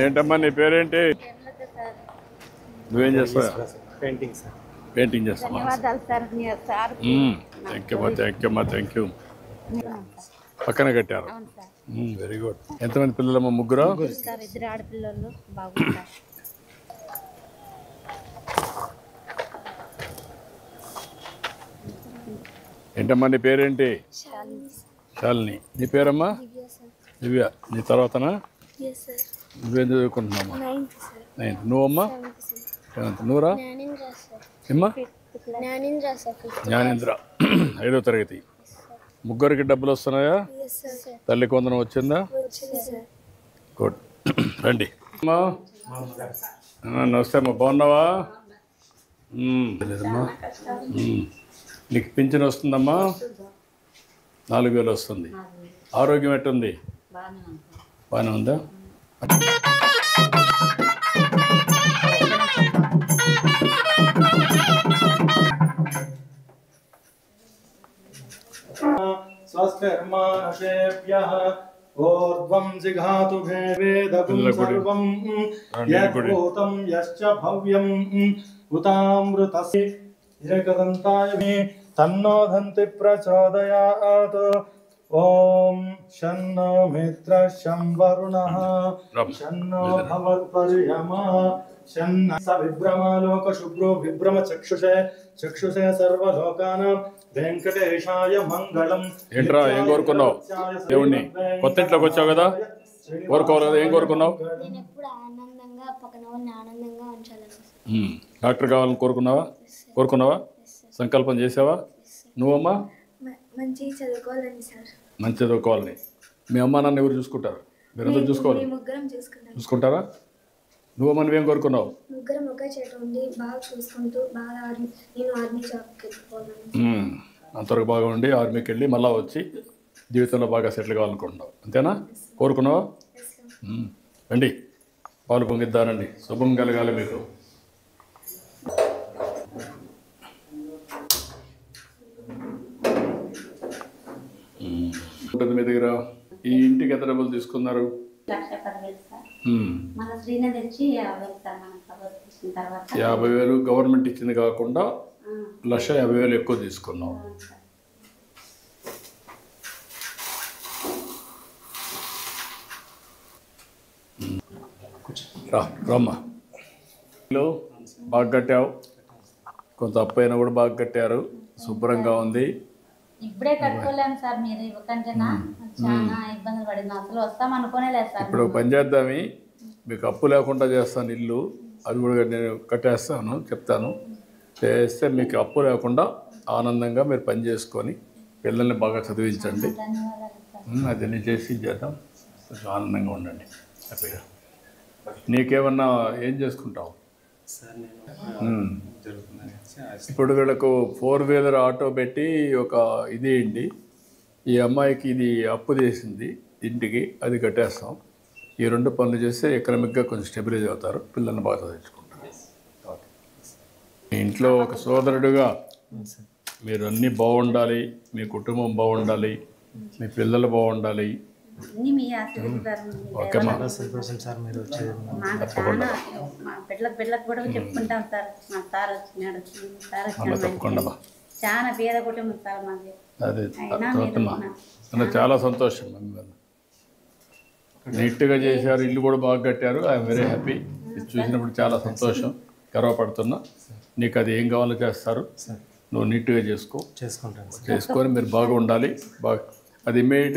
ఏంటమ్మా నీ పేరేంటి? నువ్వేం చేస్తావు? Painting sir. పెయింటింగ్ చేస్తావా? ధన్యవాదాలు సార్. థ్యాంక్ యూ అమ్మా థ్యాంక్ యూ. పక్కన కట్టారు. Very good. ఎంతమంది పిల్లలమ్మా? ముగ్గురు. సార్ ఇద్దరు ఆడపిల్లలు బాగుంటారు. ఏంటమ్మా నీ పేరేంటి? శాలిని. నీ పేరమ్మా? దివ్య. నీ తర్వాతనా? నువ్వేం చదువుకుంటున్నామ్మా? 9th. నువ్వమ్మా? 7th. నువ్వురా? ఏమ్మా? జ్ఞానేంద్ర 5వ తరగతి. ముగ్గురికి డబ్బులు వస్తున్నాయా? తల్లికి వందనం వచ్చిందా? గుడ్. రండి అమ్మా. నమస్తే అమ్మా, బాగున్నావా? లేదమ్మా. నీకు పింఛన్ వస్తుందమ్మా? 4,000 వస్తుంది. ఆరోగ్యం ఎట్టుంది? బాగానే ఉందా? స్వస్తిర్మానుషేభ్యః ఊర్ధ్వం జిఘాతు వేదగుం సర్వం యద్భూతం యశ్చ భవ్యం ఉతామృతస్య ఏకదంతాయ తన్నో దంతి ప్రచోదయాత్. ఓం శన్నో మిత్ర శం వరుణః శన్నో భవత్పర్యమా శన్న స విభ్రమాలోక శుభ్రో విభ్రమ చక్షుషే చక్షుషే సర్వలోకానాం వెంకటేశాయ మంగళం. ఏంట్రా ఏం కోరుకున్నావు? దేవుణ్ణి కొత్త ఇంట్లోకి వచ్చావు కదా, కోరుకోవాలి కదా. ఏం కోరుకున్నావు? డాక్టర్ కావాలని కోరుకున్నావా? సంకల్పం చేసావా? నువ్వమ్మా? మంచి చదువుకోవాలని సార్. మంచి చదువుకోవాలని. మీ అమ్మ నాన్న ఎవరు చూసుకుంటారు? మీరందరూ చూసుకోవాలి. చూసుకుంటారా? నువ్వమ్మ నువ్వేం కోరుకున్నావు? ముగ్గురం ఒకే చోట ఉండి బాగా చూసుకుంటూ బాగా నేను ఆర్మీ జాబ్కి వెళ్ళిపోవాలని. అంతవరకు బాగా ఉండి ఆర్మీకి వెళ్ళి మళ్ళీ వచ్చి జీవితంలో బాగా సెటిల్ కావాలనుకుంటున్నావు, అంతేనా? కోరుకున్నావా? రండి, పాలు పొంగిద్దానండి. శుభం కలగాలి మీకు. ఉంటుంది మీ దగ్గర. ఈ ఇంటికి ఎంత డబ్బులు తీసుకున్నారు? 1,10,000 సార్. మన శ్రీనది తెచ్చి 50,000 సార్. మన ప్రభుత్వం ఇచ్చిన తర్వాత 50,000 గవర్నమెంట్ ఇచ్చింది కాకుండా 1,50,000 ఎక్కువ తీసుకున్నాం. రమ్మా. బాగా కట్టావు. కొంత అప్పు అయినా కూడా బాగా కట్టారు. శుభ్రంగా ఉంది. ఇప్పుడే కట్టుకోలేము సార్. మీరు ఇవ్వకంటేనా చాలా ఇబ్బందులు పడింది. అసలు వస్తాం అనుకోనే లేదు సార్. ఇప్పుడు పని చేద్దామి, మీకు అప్పు లేకుండా చేస్తాను ఇల్లు. అది కూడా నేను కట్టేస్తాను, చెప్తాను. చేస్తే మీకు అప్పు లేకుండా ఆనందంగా మీరు పని చేసుకొని పిల్లల్ని బాగా చదివించండి. అది నేను చేసి చేద్దాం. ఆనందంగా ఉండండి, హ్యాపీగా. నీకేమన్నా ఏం చేసుకుంటావు? ఇప్పుడు వీళ్ళకు 4-wheeler ఆటో పెట్టి ఒక ఇది ఏంటి, ఈ అమ్మాయికి ఇది అప్పు చేసింది ఇంటికి, అది కట్టేస్తాం. ఈ 2 పనులు చేస్తే ఎకనామిక్గా కొంచెం స్టెబిలైజ్ అవుతారు, పిల్లల్ని బాగా చదివించుకుంటారు. మీ ఇంట్లో ఒక సోదరుడుగా మీరు అన్నీ బాగుండాలి, మీ కుటుంబం బాగుండాలి, మీ పిల్లలు బాగుండాలి. ఓకేమ్మా. తప్పకుండా పిల్లలకు కూడా చెప్పుకుంటాం సార్. మా సార్ వచ్చినాడు, తప్పకుండా. చాలా పేద కుటుంబం సార్ మాది. అదే చాలా సంతోషం. నీట్గా చేశారు, ఇల్లు కూడా బాగా కట్టారు. I'm very happy. ఇది చూసినప్పుడు చాలా సంతోషం, గర్వపడుతున్నా. నీకు అది ఏం కావాలో చేస్తారు. నువ్వు నీట్గా చేసుకుంటాను. చేసుకొని మీరు బాగా ఉండాలి. బాగా అది ఇమీడియట్